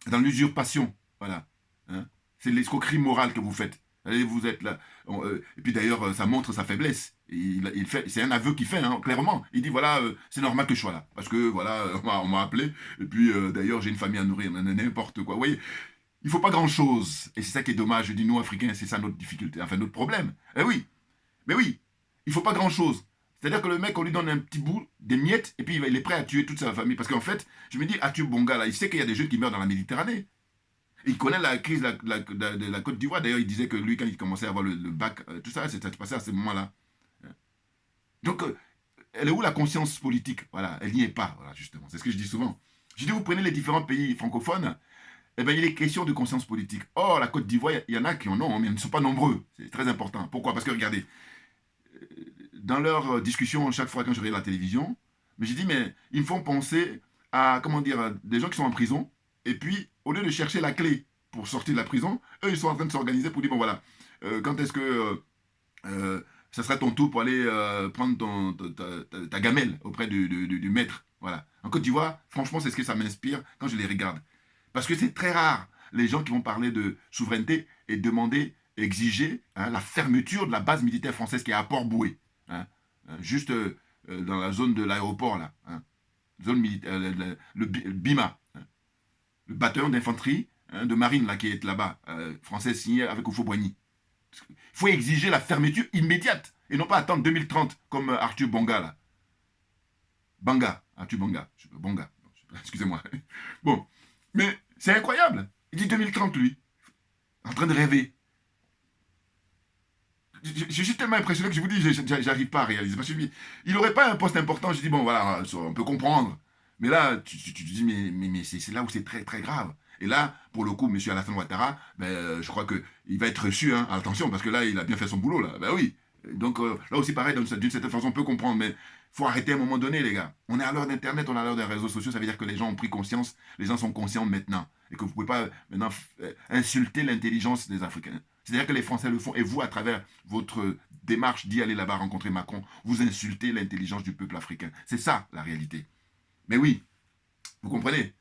Speaker 5: dans l'usurpation, voilà. Hein. C'est l'escroquerie morale que vous faites. Allez, vous êtes là. Et puis d'ailleurs, ça montre sa faiblesse. C'est un aveu qu'il fait, hein, clairement. Il dit, voilà, c'est normal que je sois là. Parce que, voilà, on m'a appelé. Et puis, d'ailleurs, j'ai une famille à nourrir. N'importe quoi. Vous voyez, il ne faut pas grand-chose. Et c'est ça qui est dommage. Je dis, nous, Africains, c'est ça notre difficulté. Enfin, notre problème. Eh oui. Mais oui, il ne faut pas grand-chose. C'est-à-dire que le mec, on lui donne un petit bout, des miettes, et puis il est prêt à tuer toute sa famille. Parce qu'en fait, je me dis, Arthur Bonga, là, il sait qu'il y a des jeunes qui meurent dans la Méditerranée. Il connaît la crise de la Côte d'Ivoire. D'ailleurs, il disait que lui, quand il commençait à avoir le bac, tout ça, c'était passé à ce moment-là. Donc, elle est où la conscience politique? Voilà, elle n'y est pas, voilà, justement. C'est ce que je dis souvent. Je dis, vous prenez les différents pays francophones, eh bien, il est question de conscience politique. Or, la Côte d'Ivoire, il y en a qui en ont, mais ils ne sont pas nombreux. C'est très important. Pourquoi? Parce que, regardez, dans leurs discussions, chaque fois quand je regarde la télévision, mais j'ai dit, mais ils me font penser à, comment dire, des gens qui sont en prison, et puis, au lieu de chercher la clé pour sortir de la prison, eux, ils sont en train de s'organiser pour dire, bon voilà, quand est-ce que ça sera ton tour pour aller prendre ta gamelle auprès du maître. Voilà. En Côte d'Ivoire, franchement, c'est ce que ça m'inspire quand je les regarde. Parce que c'est très rare, les gens qui vont parler de souveraineté et demander, exiger la fermeture de la base militaire française qui est à Port-Boué. Hein, juste dans la zone de l'aéroport, là. Hein, zone militaire, le BIMA. Hein, le bataillon d'infanterie de marine là, qui est là-bas, français signé avec Oufo-Boigny. Il faut exiger la fermeture immédiate et non pas attendre 2030 comme Arthur Bonga là. Banga, Arthur Bonga, Bonga, excusez-moi. Bon, mais c'est incroyable. Il dit 2030 lui, en train de rêver. Je suis tellement impressionné que je vous dis, j'arrive pas à réaliser. Parce que il n'aurait pas un poste important, je dis bon voilà, on peut comprendre. Mais là, tu te dis mais c'est là où c'est très très grave. Et là, pour le coup, M. Alassane Ouattara, ben, je crois qu'il va être reçu, hein, attention, parce que là, il a bien fait son boulot, là. Ben oui. Donc là aussi, pareil, d'une certaine façon, on peut comprendre, mais il faut arrêter à un moment donné, les gars. On est à l'heure d'Internet, on est à l'heure des réseaux sociaux, ça veut dire que les gens ont pris conscience, les gens sont conscients maintenant, et que vous ne pouvez pas maintenant insulter l'intelligence des Africains. C'est-à-dire que les Français le font, et vous, à travers votre démarche d'y aller là-bas rencontrer Macron, vous insultez l'intelligence du peuple africain. C'est ça, la réalité. Mais oui, vous comprenez?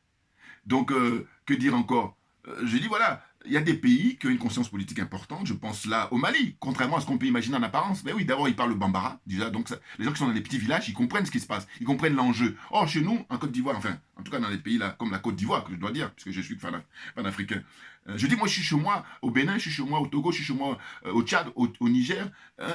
Speaker 5: Donc, que dire encore? Je dis, voilà, il y a des pays qui ont une conscience politique importante. Je pense là au Mali, contrairement à ce qu'on peut imaginer en apparence. Mais oui, d'abord, ils parlent le bambara. Déjà, donc, les gens qui sont dans les petits villages, ils comprennent ce qui se passe. Ils comprennent l'enjeu. Or, chez nous, en Côte d'Ivoire, enfin, en tout cas dans les pays là, comme la Côte d'Ivoire, que je dois dire, puisque je suis panafricain. Je dis, moi, je suis chez moi au Bénin, je suis chez moi au Togo, je suis chez moi au Tchad, au Niger.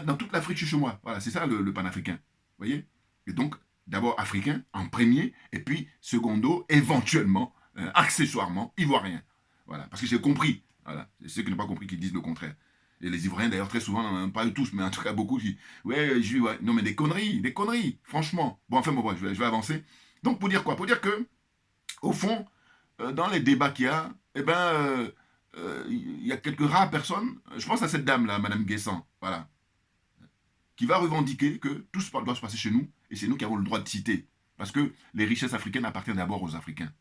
Speaker 5: Dans toute l'Afrique, je suis chez moi. Voilà, c'est ça le panafricain. Vous voyez? Et donc, d'abord africain en premier, et puis, secondo, éventuellement, accessoirement, ivoirien. Voilà, parce que j'ai compris. Voilà, c'est ceux qui n'ont pas compris qui disent le contraire. Et les Ivoiriens, d'ailleurs, très souvent, pas tous, mais en tout cas beaucoup, qui disent ouais, ouais. Non, mais des conneries, franchement. Bon, enfin, bon, je vais avancer. Donc, pour dire quoi? Pour dire que, au fond, dans les débats qu'il y a, eh ben, il y a quelques rares personnes, je pense à cette dame-là, Madame Guessant, voilà, qui va revendiquer que tout doit se passer chez nous, et c'est nous qui avons le droit de citer. Parce que les richesses africaines appartiennent d'abord aux Africains.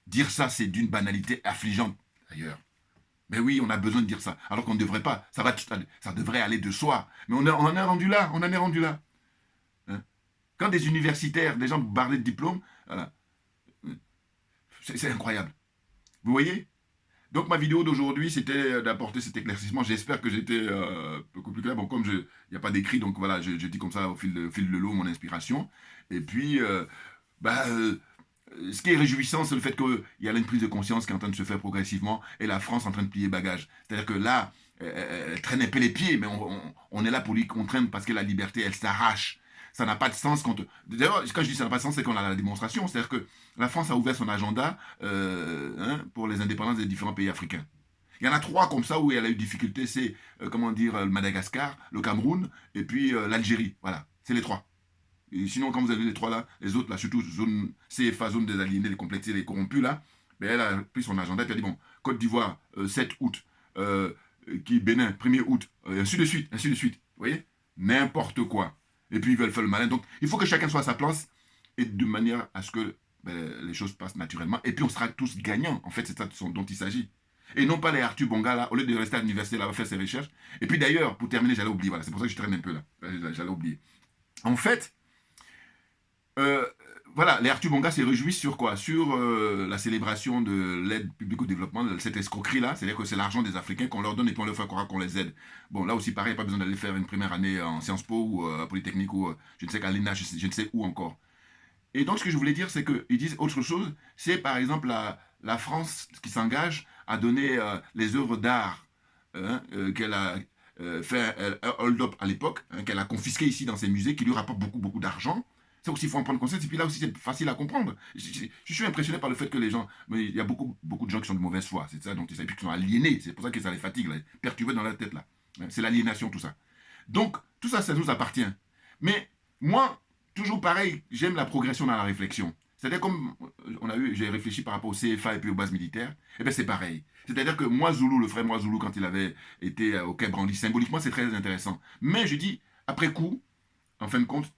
Speaker 5: Dire ça, c'est d'une banalité affligeante, d'ailleurs. Mais oui, on a besoin de dire ça, alors qu'on ne devrait pas. Ça devrait aller de soi. Mais on en est rendu là, Hein? Quand des universitaires, des gens bardés de diplômes, voilà, c'est incroyable. Vous voyez? Donc ma vidéo d'aujourd'hui, c'était d'apporter cet éclaircissement. J'espère que j'étais beaucoup plus clair. Bon, comme il n'y a pas d'écrit, donc voilà, je dis comme ça au fil de l'eau mon inspiration. Et puis, ce qui est réjouissant, c'est le fait qu'il y a une prise de conscience qui est en train de se faire progressivement et la France est en train de plier bagage. C'est-à-dire que là, elle traîne un peu les pieds, mais on est là pour lui contraindre parce que la liberté, elle s'arrache. Ça n'a pas de sens quand... D'ailleurs, quand je dis ça n'a pas de sens, c'est qu'on a la démonstration. C'est-à-dire que la France a ouvert son agenda pour les indépendances des différents pays africains. Il y en a 3 comme ça où elle a eu difficulté, c'est, le Madagascar, le Cameroun et puis l'Algérie. Voilà, c'est les 3. Et sinon, quand vous avez les 3 là, les autres là, surtout zone CFA, zone des aliénés, les complexés, les corrompus là, ben elle a pris son agenda et puis elle a dit, bon, Côte d'Ivoire, 7 août, Bénin, 1er août, ainsi de suite. Vous voyez? N'importe quoi. Et puis ils veulent faire le malin. Donc il faut que chacun soit à sa place et de manière à ce que les choses passent naturellement. Et puis on sera tous gagnants. En fait, c'est ça dont il s'agit. Et non pas les Arthur Bonga là, au lieu de rester à l'université là, faire ses recherches. Et puis d'ailleurs, pour terminer, j'allais oublier. Voilà, c'est pour ça que je traîne un peu là. J'allais oublier. En fait, voilà, les Arthur Bonga se réjouissent sur quoi? Sur la célébration de l'aide publique au développement, de cette escroquerie-là, c'est-à-dire que c'est l'argent des Africains qu'on leur donne et puis on leur fait croire qu'on les aide. Bon, là aussi, pareil, pas besoin d'aller faire une première année en Sciences Po ou à Polytechnique ou je ne sais qu'à l'ENA, je ne sais où encore. Et donc, ce que je voulais dire, c'est qu'ils disent autre chose, c'est par exemple la France qui s'engage à donner les œuvres d'art qu'elle a fait hold-up à l'époque, qu'elle a confisquées ici dans ses musées, qui lui rapportent beaucoup, beaucoup d'argent. Ça aussi, il faut en prendre conscience. Et puis là aussi, c'est facile à comprendre. Je suis impressionné par le fait que les gens... Mais il y a beaucoup, beaucoup de gens qui sont de mauvaise foi. C'est ça, donc et puis qui sont aliénés. C'est pour ça que ça les fatigue, là, perturbés dans la tête, là. C'est l'aliénation, tout ça. Donc, tout ça, ça nous appartient. Mais moi, toujours pareil, j'aime la progression dans la réflexion. C'est-à-dire comme j'ai réfléchi par rapport au CFA et puis aux bases militaires, et bien c'est pareil. C'est-à-dire que moi, Zoulou, le frère moi Zoulou, quand il avait été au Quai Branly, symboliquement, c'est très intéressant. Mais je dis, après coup, en fin de compte,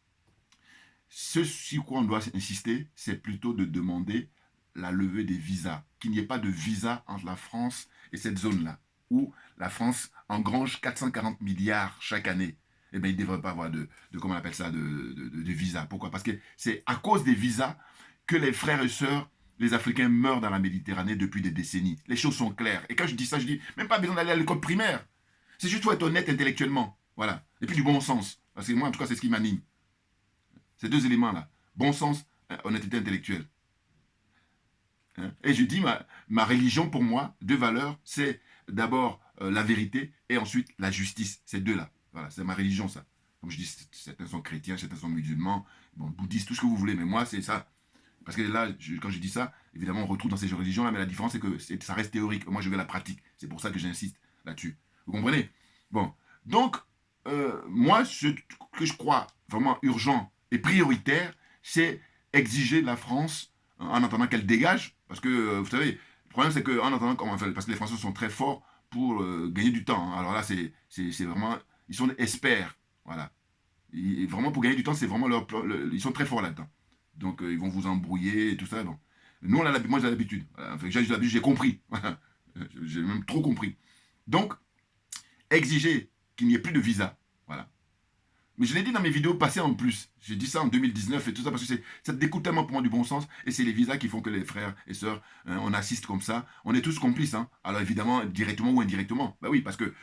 Speaker 5: ce sur quoi on doit insister, c'est plutôt de demander la levée des visas. Qu'il n'y ait pas de visa entre la France et cette zone-là, où la France engrange 440 milliards chaque année. Eh bien, il ne devrait pas avoir comment on appelle ça, de visa. Pourquoi? Parce que c'est à cause des visas que les frères et sœurs, les Africains meurent dans la Méditerranée depuis des décennies. Les choses sont claires. Et quand je dis ça, je dis, même pas besoin d'aller à l'école primaire. C'est juste pour être honnête intellectuellement. Voilà. Et puis du bon sens. Parce que moi, en tout cas, c'est ce qui m'anime. Ces deux éléments-là. Bon sens, honnêteté intellectuelle. Et je dis, ma religion, pour moi, deux valeurs, c'est d'abord la vérité et ensuite la justice. Ces deux-là. Voilà, c'est ma religion, ça. Comme je dis, certains sont chrétiens, certains sont musulmans, bon, bouddhistes, tout ce que vous voulez, mais moi, c'est ça. Parce que là, quand je dis ça, évidemment, on retrouve dans ces religions-là, mais la différence, c'est que ça reste théorique. Moi, je veux la pratique. C'est pour ça que j'insiste là-dessus. Vous comprenez? Bon. Donc, moi, ce que je crois vraiment urgent et prioritaire, c'est exiger de la France, en attendant qu'elle dégage, parce que, vous savez, le problème, c'est qu'en attendant, parce que les Français sont très forts pour gagner du temps. Hein. Alors là, c'est vraiment... Ils sont experts. Voilà. Et vraiment, pour gagner du temps, c'est vraiment ils sont très forts là-dedans. Donc, ils vont vous embrouiller et tout ça. Bon. Nous, moi, j'ai l'habitude. Voilà. Enfin, j'ai compris. J'ai même trop compris. Donc, exiger qu'il n'y ait plus de visa. Voilà. Mais je l'ai dit dans mes vidéos passées en plus. J'ai dit ça en 2019 et tout ça parce que ça découle tellement pour moi du bon sens. Et c'est les visas qui font que les frères et sœurs, on assiste comme ça. On est tous complices. Hein. Alors évidemment, directement ou indirectement. Bah oui, parce que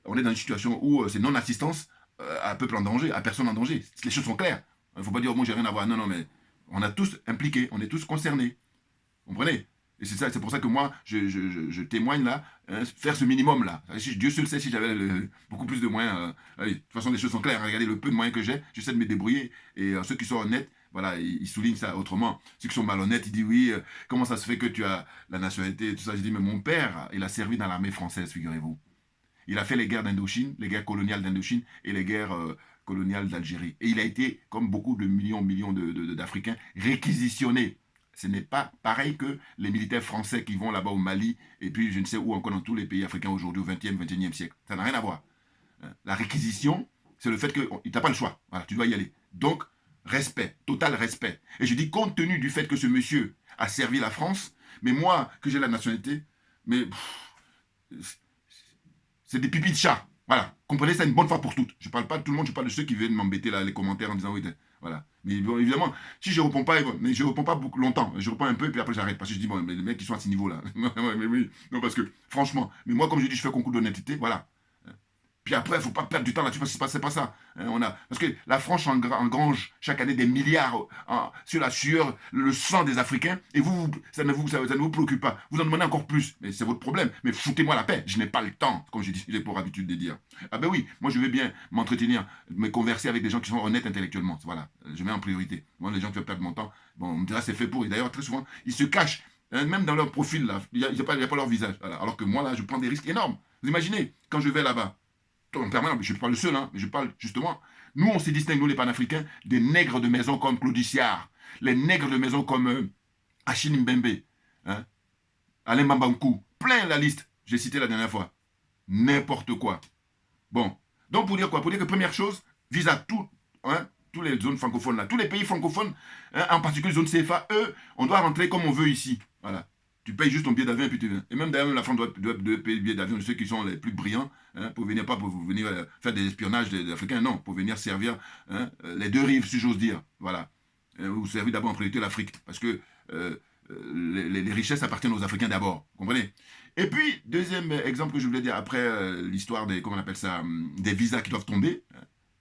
Speaker 5: on est dans une situation où c'est non-assistance à un peuple en danger, à personne en danger. Les choses sont claires. Il ne faut pas dire, moi, j'ai rien à voir. Non, non, mais on a tous impliqués, on est tous concernés. Vous comprenez? Et c'est pour ça que moi, je témoigne là, faire ce minimum-là. Dieu seul sait si j'avais beaucoup plus de moyens. De toute façon, les choses sont claires. Regardez le peu de moyens que j'ai, j'essaie de me débrouiller. Et ceux qui sont honnêtes, voilà, ils soulignent ça autrement. Ceux qui sont malhonnêtes, ils disent oui, comment ça se fait que tu as la nationalité et tout ça. Je dis, mais mon père, il a servi dans l'armée française, figurez-vous. Il a fait les guerres d'Indochine, les guerres coloniales d'Indochine et les guerres coloniales d'Algérie. Et il a été, comme beaucoup de millions d'Africains, réquisitionné. Ce n'est pas pareil que les militaires français qui vont là-bas au Mali et puis je ne sais où encore dans tous les pays africains aujourd'hui au XXe, XXIe siècle. Ça n'a rien à voir. La réquisition, c'est le fait que tu n'as pas le choix. Voilà, tu dois y aller. Donc, respect, total respect. Et je dis, compte tenu du fait que ce monsieur a servi la France, mais moi, que j'ai la nationalité, mais c'est des pipis de chat. Voilà, comprenez ça une bonne fois pour toutes. Je ne parle pas de tout le monde, je parle de ceux qui viennent m'embêter là, les commentaires en disant oui, voilà. Mais bon, évidemment, si je ne réponds pas, mais je ne réponds pas beaucoup longtemps. Je réponds un peu et puis après j'arrête. Parce que je dis, bon, mais les mecs qui sont à ce niveau-là. Mais oui, non, parce que franchement, mais moi, comme je dis, je fais concours d'honnêteté, voilà. Puis après, il ne faut pas perdre du temps là-dessus parce que c'est pas ça. Parce que la France engrange chaque année des milliards sur la sueur, le sang des Africains, et ça ne vous préoccupe pas. Vous en demandez encore plus, mais c'est votre problème. Mais foutez-moi la paix, je n'ai pas le temps, comme j'ai pour habitude de dire. Ah ben oui, moi je vais bien m'entretenir, me converser avec des gens qui sont honnêtes intellectuellement. Voilà, je mets en priorité. Moi, les gens qui veulent perdre mon temps, bon, on me dira c'est fait pour. Et d'ailleurs, très souvent, ils se cachent, même dans leur profil, là, il n'y a pas leur visage. Voilà. Alors que moi, là, je prends des risques énormes. Vous imaginez, quand je vais là-bas, en permanence, je ne suis pas le seul, hein, mais je parle justement. Nous, on se distingue, nous les panafricains, des nègres de maison comme Claude Iciard, les nègres de maison comme Achille Mbembe, hein, Alain Bambankou, plein la liste, j'ai cité la dernière fois. N'importe quoi. Bon, donc pour dire quoi? Pour dire que première chose, vise à toutes les zones francophones, là, tous les pays francophones, hein, en particulier les zones CFA, eux, on doit rentrer comme on veut ici. Voilà. Tu payes juste ton billet d'avion et puis tu viens. Et même d'ailleurs, la France doit payer le billet d'avion de ceux qui sont les plus brillants, hein, pour venir, pas pour venir faire des espionnages des Africains, non, pour venir servir les deux rives, si j'ose dire. Voilà. vous servez d'abord en priorité l'Afrique, parce que les richesses appartiennent aux Africains d'abord, vous comprenez? Et puis, deuxième exemple que je voulais dire, après l'histoire des, comment on appelle ça, des visas qui doivent tomber,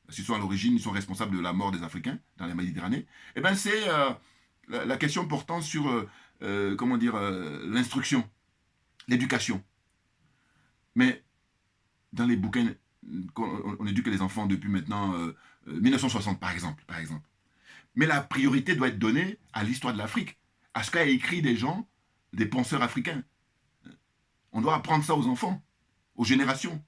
Speaker 5: s'ils sont à l'origine, ils sont responsables de la mort des Africains dans la Méditerranée, et bien c'est la question portant sur, comment dire, l'instruction, l'éducation. Mais dans les bouquins, on éduque les enfants depuis maintenant 1960, par exemple. Mais la priorité doit être donnée à l'histoire de l'Afrique, à ce qu'a écrit des gens, des penseurs africains. On doit apprendre ça aux enfants, aux générations.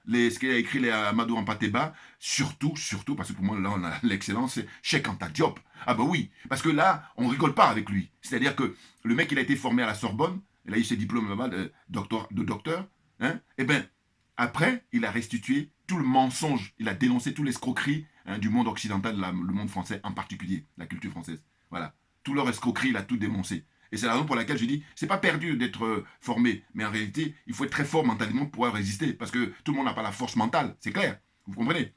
Speaker 5: Ce qu'a écrit les Amadou Hampâté-Bâ, surtout, parce que pour moi, là, on a l'excellence, c'est Cheikh Anta Diop. Ah bah oui, parce que là, on rigole pas avec lui. C'est-à-dire que le mec, il a été formé à la Sorbonne, il a eu ses diplômes là-bas de docteur, hein, et bien, après, il a restitué tout le mensonge, il a dénoncé toute l'escroquerie du monde occidental, le monde français en particulier, la culture française. Voilà. Tout leur escroquerie, il a tout dénoncé. Et c'est la raison pour laquelle je dis, c'est pas perdu d'être formé, mais en réalité, il faut être très fort mentalement pour pouvoir résister, parce que tout le monde n'a pas la force mentale, c'est clair, vous comprenez?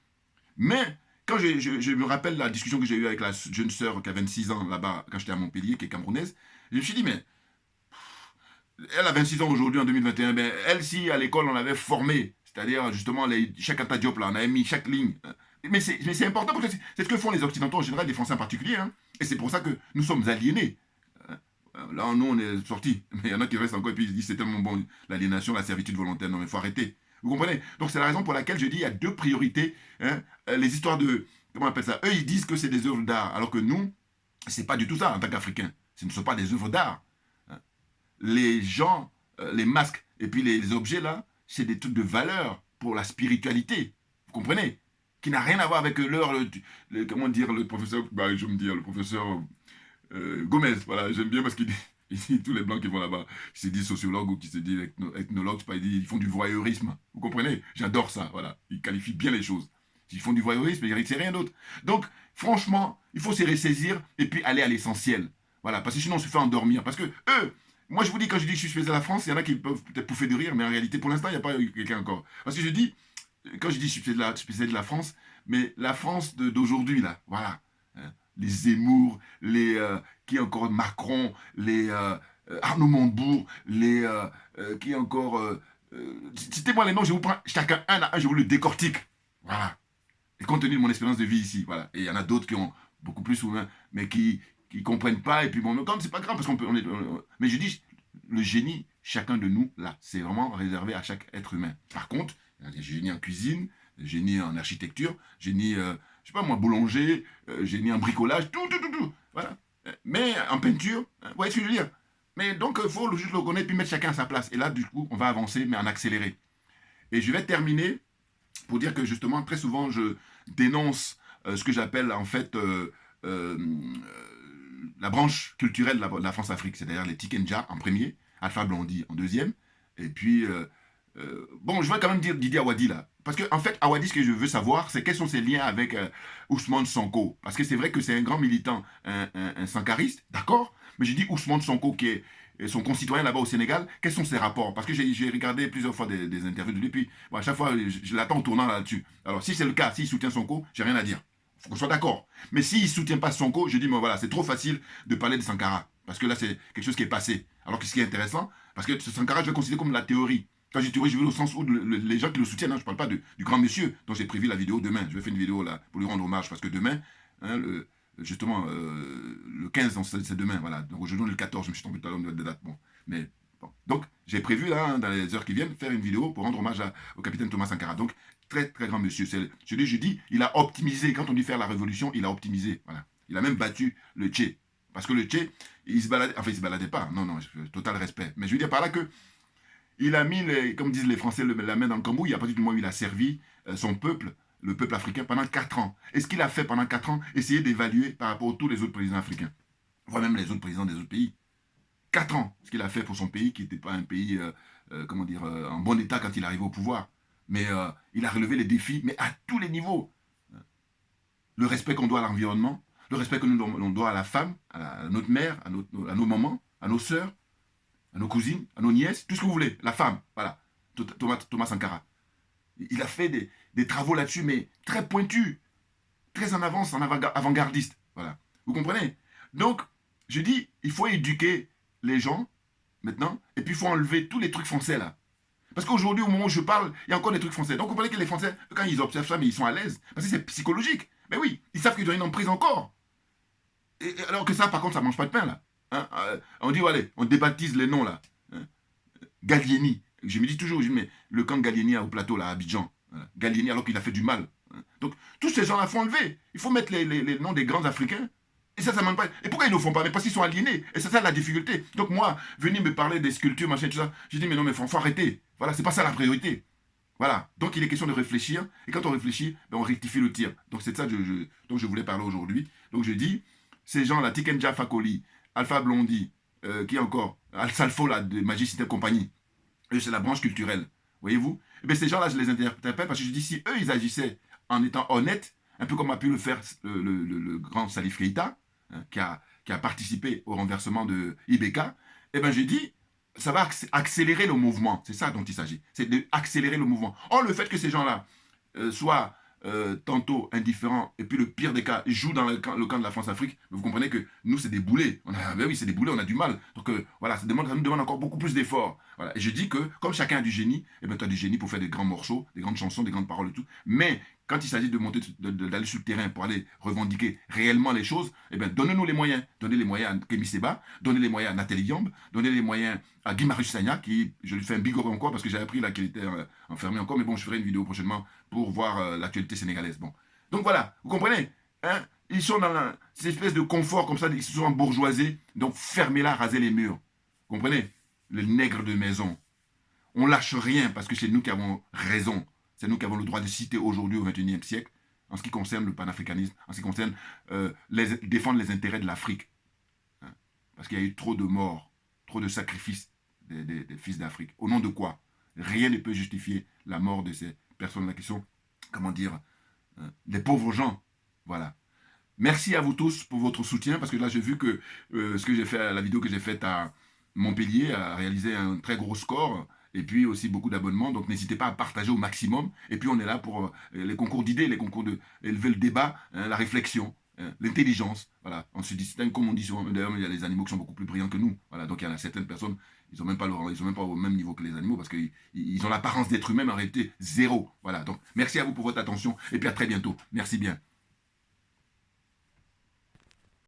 Speaker 5: Mais, quand je me rappelle la discussion que j'ai eue avec la jeune sœur qui a 26 ans là-bas, quand j'étais à Montpellier, qui est camerounaise, je me suis dit, mais, elle a 26 ans aujourd'hui, en 2021, ben, elle, si à l'école on l'avait formée, c'est-à-dire justement, chaque Anta Diop, là, on avait mis chaque ligne, mais c'est important, parce que c'est ce que font les Occidentaux en général, les Français en particulier, hein, et c'est pour ça que nous sommes aliénés. Là, nous, on est sortis. Mais il y en a qui restent encore et puis ils disent c'est tellement bon, l'aliénation, la servitude volontaire. Non, mais il faut arrêter. Vous comprenez? Donc, c'est la raison pour laquelle je dis il y a deux priorités. Hein, les histoires de. Comment on appelle ça? Eux, ils disent que c'est des œuvres d'art. Alors que nous, c'est pas du tout ça en tant qu'Africains. Ce ne sont pas des œuvres d'art. Hein. Les gens, les masques et puis les objets là, c'est des trucs de valeur pour la spiritualité. Vous comprenez? Qui n'a rien à voir avec leur. Comment dire, le professeur. Bah, je vais me dire, le professeur. Gomez, voilà, j'aime bien parce qu'il dit tous les blancs qui vont là-bas, qui se disent sociologues ou qui se disent ethnologues, ils font du voyeurisme. Vous comprenez? J'adore ça, voilà. Ils qualifient bien les choses. Ils font du voyeurisme, c'est rien d'autre. Donc, franchement, il faut se ressaisir et puis aller à l'essentiel. Voilà, parce que sinon on se fait endormir. Parce que eux, moi je vous dis, quand je dis que je suis spécialisé de la France, il y en a qui peuvent peut-être pouffer de rire, mais en réalité, pour l'instant, il n'y a pas eu quelqu'un encore. Parce que je dis, quand je dis que je suis spécialisé de la France, mais la France d'aujourd'hui, là, voilà. Hein, les Zemmour, qui encore Macron, les Arnaud Montebourg, qui encore... citez-moi les noms, je vous prends chacun un à un, je vous le décortique. Voilà. Et compte tenu de mon expérience de vie ici, voilà. Et il y en a d'autres qui ont beaucoup plus souvent, mais qui comprennent pas, et puis bon, comme c'est pas grave, parce qu'on peut... mais je dis, le génie, chacun de nous, là, c'est vraiment réservé à chaque être humain. Par contre, il y a des génies en cuisine, des génies en architecture, génie... je sais pas moi, boulanger, génie en bricolage, tout. Voilà. Mais en peinture, vous voyez ce que je veux dire? Mais donc, il faut juste le connaître puis mettre chacun à sa place. Et là, du coup, on va avancer, mais en accéléré. Et je vais terminer pour dire que justement, très souvent, je dénonce ce que j'appelle en fait la branche culturelle de la France-Afrique, c'est-à-dire les Tikenja en premier, Alpha Blondy en deuxième, et puis... bon, je vais quand même dire Didier Awadi là. Parce qu'en fait, Awadi, ce que je veux savoir, c'est quels sont ses liens avec Ousmane Sonko. Parce que c'est vrai que c'est un grand militant, un sankariste, d'accord? Mais j'ai dit Ousmane Sonko, qui est son concitoyen là-bas au Sénégal, quels sont ses rapports? Parce que j'ai regardé plusieurs fois des interviews de lui, puis bon, à chaque fois, je l'attends en tournant là-dessus. Alors, si c'est le cas, s'il soutient Sonko, j'ai rien à dire. Il faut qu'on soit d'accord. Mais s'il ne soutient pas Sonko, je dis, mais voilà, c'est trop facile de parler de Sankara. Parce que là, c'est quelque chose qui est passé. Alors que ce qui est intéressant, parce que ce Sankara, je le considère comme la théorie. Quand je dis théorie, je veux au sens où les gens qui le soutiennent, hein, je ne parle pas du grand monsieur dont j'ai prévu la vidéo demain. Je vais faire une vidéo là pour lui rendre hommage parce que demain, hein, justement, le 15, c'est demain, voilà. Donc aujourd'hui, le 14, je me suis tombé tout à l'heure de date. Bon. Mais, bon. Donc, j'ai prévu là, hein, dans les heures qui viennent, faire une vidéo pour rendre hommage au capitaine Thomas Sankara. Donc, très, très grand monsieur. Je dis, il a optimisé. Quand on dit faire la révolution, il a optimisé. Voilà. Il a même battu le Tché. Parce que le Tché, il se baladait, enfin, il se baladait pas. Non, total respect. Mais je veux dire par là que il a mis, comme disent les Français, la main dans le cambouis à partir du moment où il a servi son peuple, le peuple africain, pendant 4 ans. Et ce qu'il a fait pendant 4 ans, essayer d'évaluer par rapport à tous les autres présidents africains, voire même les autres présidents des autres pays. 4 ans, ce qu'il a fait pour son pays, qui n'était pas un pays, en bon état quand il arrivait au pouvoir. Mais il a relevé les défis, mais à tous les niveaux. Le respect qu'on doit à l'environnement, le respect que nous doit à la femme, à notre mère, à nos mamans, à nos sœurs, à nos cousines, à nos nièces, tout ce que vous voulez, la femme, voilà, Thomas Sankara. Il a fait des travaux là-dessus, mais très pointus, très en avance, en avant-gardiste, voilà. Vous comprenez? Donc, je dis, il faut éduquer les gens, maintenant, et puis il faut enlever tous les trucs français, là. Parce qu'aujourd'hui, au moment où je parle, il y a encore des trucs français. Donc, vous comprenez que les Français, quand ils observent ça, mais ils sont à l'aise. Parce que c'est psychologique. Mais oui, ils savent qu'ils ont une emprise encore. Alors que ça, par contre, ça ne mange pas de pain, là. Hein, on dit, allez, on débaptise les noms, là. Hein, Gallieni. Je me dis toujours, mais le camp Gallieni au plateau, là, à Abidjan. Voilà. Gallieni, alors qu'il a fait du mal. Hein. Donc, tous ces gens-là, il faut enlever. Il faut mettre les noms des grands Africains. Et ça ne manque pas. Et pourquoi ils ne le font pas? Mais parce qu'ils sont aliénés. Et c'est ça la difficulté. Donc moi, venir me parler des sculptures, machin, tout ça, j'ai dit, mais non, mais faut arrêter. Voilà, c'est pas ça la priorité. Voilà. Donc il est question de réfléchir. Et quand on réfléchit, ben, on rectifie le tir. Donc c'est de ça dont je voulais parler aujourd'hui. Donc je dis, ces gens-là, Tikenja Fakoli, Alpha Blondy, qui encore, Al Salfo, là, de Magie System Compagnie, c'est la branche culturelle. Voyez-vous? Et bien ces gens-là, je les interpelle parce que je dis, si eux, ils agissaient en étant honnêtes, un peu comme a pu le faire le grand Salif Keïta, hein, qui a participé au renversement de Ibeka, eh bien j'ai dit, ça va accélérer le mouvement. C'est ça dont il s'agit. C'est d'accélérer le mouvement. Or, le fait que ces gens-là soient tantôt indifférents, et puis le pire des cas, jouent dans le camp de la France-Afrique, vous comprenez que nous, c'est des boulets. Ben oui, c'est des boulets, on a du mal. Donc voilà, ça nous demande encore beaucoup plus d'efforts. Voilà. Et je dis que, comme chacun a du génie, eh ben, tu as du génie pour faire des grands morceaux, des grandes chansons, des grandes paroles et tout. Mais quand il s'agit de monter, d'aller sur le terrain pour aller revendiquer réellement les choses, eh bien, donnez-nous les moyens. Donnez les moyens à Kémy Séba, donnez les moyens à Nathalie Yamb, donnez les moyens à Guy Marius Sagna, qui, je lui fais un big up encore parce que j'ai appris qu'il était enfermé encore, mais bon, je ferai une vidéo prochainement pour voir l'actualité sénégalaise. Bon. Donc voilà, vous comprenez, hein? Ils sont dans cette espèce de confort comme ça, ils se sont bourgeoisés, donc fermez-la, rasez les murs. Vous comprenez? Les nègres de maison. On lâche rien parce que c'est nous qui avons raison. C'est nous qui avons le droit de citer aujourd'hui au XXIe siècle, en ce qui concerne le panafricanisme, en ce qui concerne défendre les intérêts de l'Afrique. Hein? Parce qu'il y a eu trop de morts, trop de sacrifices des fils d'Afrique. Au nom de quoi? Rien ne peut justifier la mort de ces personnes-là qui sont, comment dire, des pauvres gens. Voilà. Merci à vous tous pour votre soutien, parce que là, j'ai vu que ce que j'ai fait, la vidéo que j'ai faite à Montpellier a réalisé un très gros score, et puis aussi beaucoup d'abonnements, donc n'hésitez pas à partager au maximum, et puis on est là pour les concours d'idées, les concours de élever le débat, hein, la réflexion, hein, l'intelligence, voilà, on se distingue, comme on dit souvent, d'ailleurs il y a des animaux qui sont beaucoup plus brillants que nous, voilà, donc il y en a certaines personnes, ils sont même pas au même niveau que les animaux, parce qu'ils ont l'apparence d'être humains, mais en réalité zéro, voilà, donc merci à vous pour votre attention, et puis à très bientôt, merci bien.